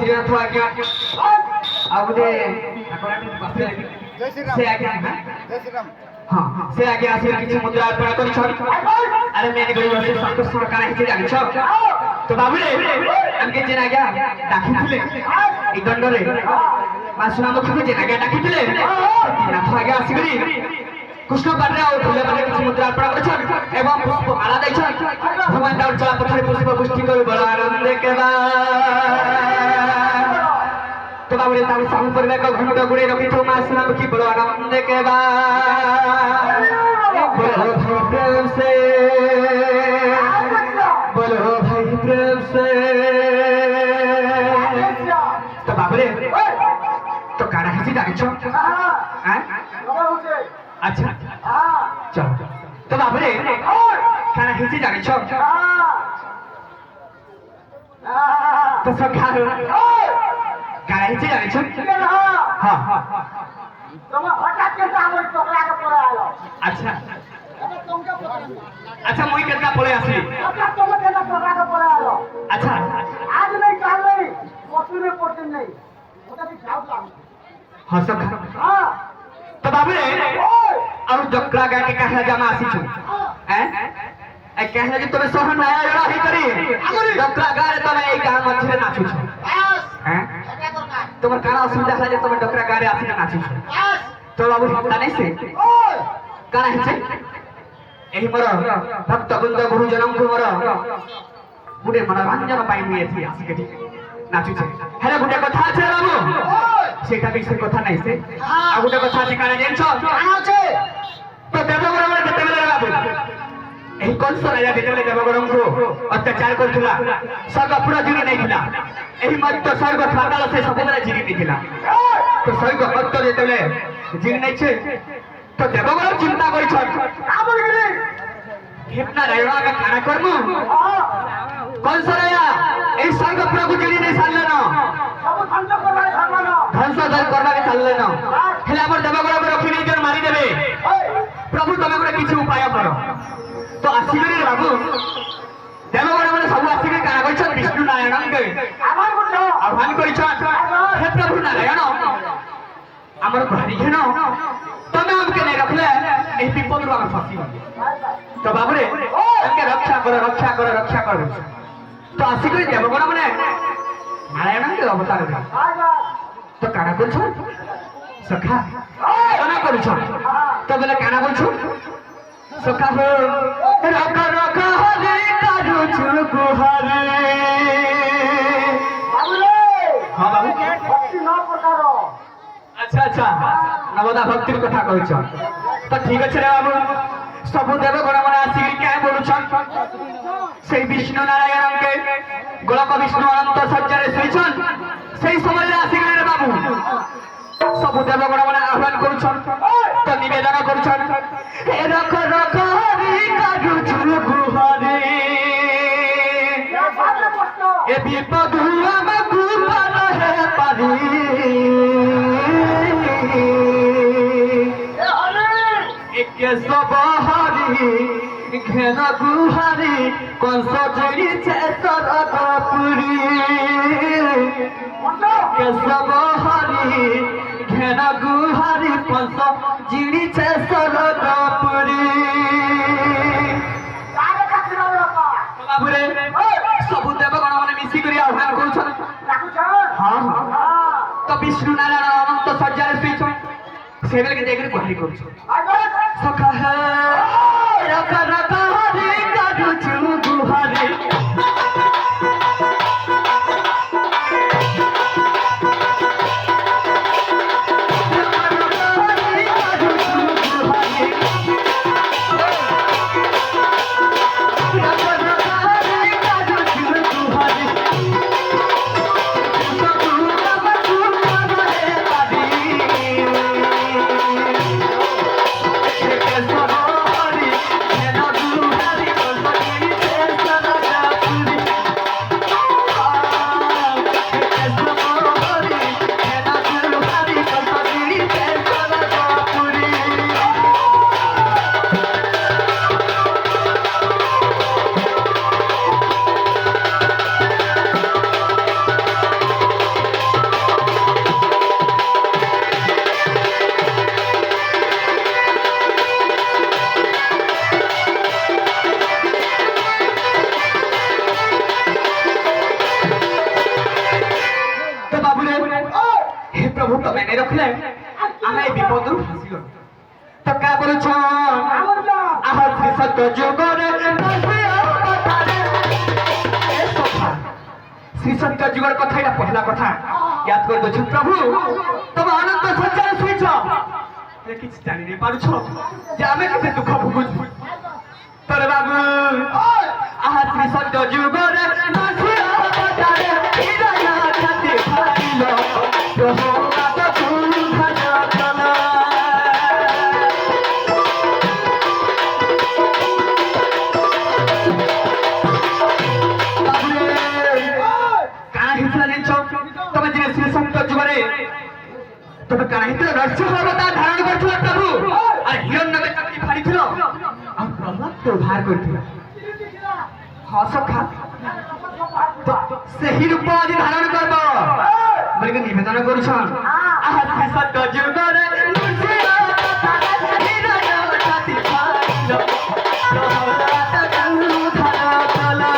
ବୁଝିନଥିବ ଆଜ୍ଞା ଆଉ ଗୋଟେ ସେ ଆଜ୍ଞା ହଁ ସେ ଆଜ୍ଞା ଆସିକି କିଛି ମୁଦ୍ରା ଅର୍ପଣ କରିଛନ୍ତି ଆରେ ମେନ୍ ଗରିବ ସେ ସନ୍ତୋଷ କାଣା ହେଇଛି ଜାଣିଛ ତ ବାବୁରେ ଆମକେ ଯେନ୍ ଆଜ୍ଞା ଡାକିଥିଲେ এই দণ্ডরে মা সোনামুখীকে যেন আগে ডাকিଥିଲେ নাথ আগে আসিকরি কৃষ্ণ পাটরে আর ফুলে পাটরে কিছু মুদ্রা অর্পণ করেছেন এবং পুষ্প মালা দিয়েছেন ভগবান তার চলা পথরে পুষ্প পুষ্টি করে বড় আনন্দে কেবা তো বাবুরে তার সামু পরিবার ঘন্ট গুড়ে রখিথু মা সোনামুখী বড় আনন্দে কেবা বলো ভাই প্রেম সে বলো ভাই প্রেম সে তো বাবুরে তো কারা হেছি জানিছ হ্যাঁ আচ্ছা চল তো বাবুরে কারা হেছি জানিছ তো সখা কারা হেছি জানিছ হ্যাঁ তোমার হঠাৎ কেন আমার টকলাকে পড়ে আলো আচ্ছা এটা তোমাকে পড়ে আচ্ছা মই কেতনা পড়ে আসলি হঠাৎ তোমাকে কেন টকলাকে পড়ে আলো আচ্ছা আজ নেই কাল নেই পরশুনে পড়তে নেই ওটা কি খাওয়াম হ্যাঁ সখা হ্যাঁ তো বাবুরে আর জকরা গাকে কাহলা জামা আসিছু হ্যাঁ এ কাহলা যে তুমি সহ নয়া জড়া হি করি জকরা গারে তুমি এই গাঁ মধ্যে নাচুছ হ্যাঁ এটা দরকার তোমার কারা অসুবিধা হলা যে তুমি জকরা গারে আসিনা নাচুছ তো বাবু তা নাই সে ওই কারা হেছে এই মর ভক্ত বৃন্দ গুরুজনଙ୍କୁ মর গুটে মনোরঞ্জন পাই মুই এথি আসিকে নাচুছে হেলে গুটে কথা আছে বাবু সেটা বেশি কথা নাই সে আর গুটে কথা আছে কারা জানছ আছে তো দেবগণ মানে যেতেবেলে বাবু এই কংস রাজা যেতেবেলে দেবগণଙ୍କୁ অত্যাচার করছিলা স্বর্গ পুরা জিনি নেইছিলা এই মত্ত স্বর্গ পাতাল সে ସବୁବେଳେ জিনি নেইছিলা তো স্বর্গ মত্ত যেতেবেলে জিনি নেইছে তো দেবগণ চিন্তা করিছন আমল গিরি হেপনা রায়ণাকে কানা করমু কংস রাজা এই স্বর্গ পুরাକୁ জিনি নেই সারলে না সব ধ্বংস করবারে ধর্মনা ধ্বংস করবাকে চাললে না হেলে আমার দেবগণকে রখি নেই জন মারি দেবে ওই প্রভু তুমি গোটে কিছু উপায় কর তো আসিবে রে বাবু দেবগণ মানে সব আসিবে কানা কইছন বিষ্ণু নারায়ণকে আমার বন্ধু আহ্বান করিছন হে প্রভু নারায়ণ আমার ভারি ঘেন তুমি আমাকে নেই রাখলে এই বিপদরু আমি ফাঁসি তো বাবুরে আমাকে রক্ষা করো রক্ষা করো রক্ষা করো তো আসিকরি দেবগণ মানে নারায়ণকে অবতার দেয় তো কানা করছ সখা কানা করছ তো বলে কানা বলছ সখা হো রকা রকা হরে কারুছু গুহারে বাবুরে হ্যাঁ বাবু ভক্তি ন প্রকার আচ্ছা আচ্ছা নবদা ভক্তির কথা কইছ তো ঠিক আছে রে বাবু সবু দেবগণ মানে আসিকি কে বলুছন সেই বিষ্ণু নারায়ণকে গোলক বিষ্ণু অনন্ত সজ্জারে শুইছন সেই সময় আসিকি রে বাবু সবু দেবগণ মানে আহ্বান করছন তো নিবেদন করছন হে রখ রখ হরি কাজু গুহারে সামনে প্রশ্ন এ বিপদ আমাকু পার হে পারি এ হরি একে সব হারি ঘেন গুহারি কংস জড়িছে সরগপুরী বন্ধু কেশব হরি ঘেন গুহারি কংস জিড়িছে সরগপুরী কারে কাছে রাখা বাবুরে সবু দেবগণ মানে মিশি করি আহ্বান করছন রাখুছ হ্যাঁ হ্যাঁ হ্যাঁ তো বিষ্ণু নারায়ণ অনন্ত সজ্জারে শুইছন সেবেলকে দেখে গুহারি করছ আগে সখা হে রকা রকা হরি কাজু গুহারি ବାବୁରେ ହେ ପ୍ରଭୁ ତମେ ନେଇ ରଖିଲେ ଆମେ ଏ ବିପଦରୁ ଫସିଗଲୁ ତ କା କରୁଛ ଆହା ଶ୍ରୀ ସତ୍ୟ ଯୁଗରେ ଶ୍ରୀ ସତ୍ୟ ଯୁଗର କଥା এটা পহলা কথা याद कर दो प्रभु तुम अनंत संचार सुइछ ये किछ जानि नै पारुछ जे आमे केते दुख भोगुछ तोरे बाबू आहा श्री सत्य जुगरे नासिया बतारे हिरया छाती फाइलो प्रभु माता फूल खजा कला तमे जे श्री सत्य जुगरे तमे काहिते रहस्य अवतार धारण करथिल प्रभु आ हिरण्यके शक्ति फाड़िथिल आ प्रहलाद तो भार करथिल हां सखा सही रूप आज धारण करब बल्कि निवेदन करूछन आहा श्री सत्य जुगरे हिरण्य छाती फाड़िल प्रहलाद फूल खजा कला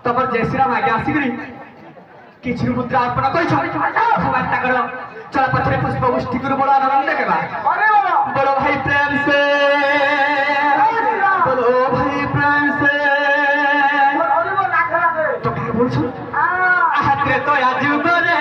तबर जय श्री राम आगे आसिकरी किछि मुद्रा अर्पण करिछ भगवान ताकर चला पथरे पुष्प पुष्टि गुरु बड़ा आनंद केबा बोलो भाई प्रेम से बोलो भाई प्रेम से तो क्या बोल छ आहात्रे तो आज करे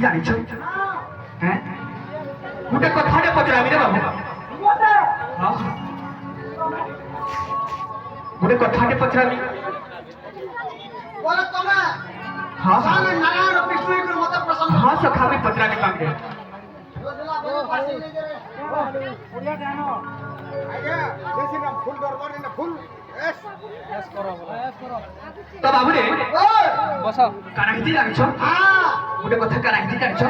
जानिछ हैं गुटे कथाटे पचरामी रे बाबू हां गुटे कथाटे पचरामी बोला तमे हां साने नारायण विष्णु को मत प्रसन्न हां सखा में पचरामी कांगे बोला जानो आगे जय श्री राम फूल दरबार ने फूल एस करो तो बाबू रे बस काना हिती जानिछ हां गुटे कथा काना हिती जानिछ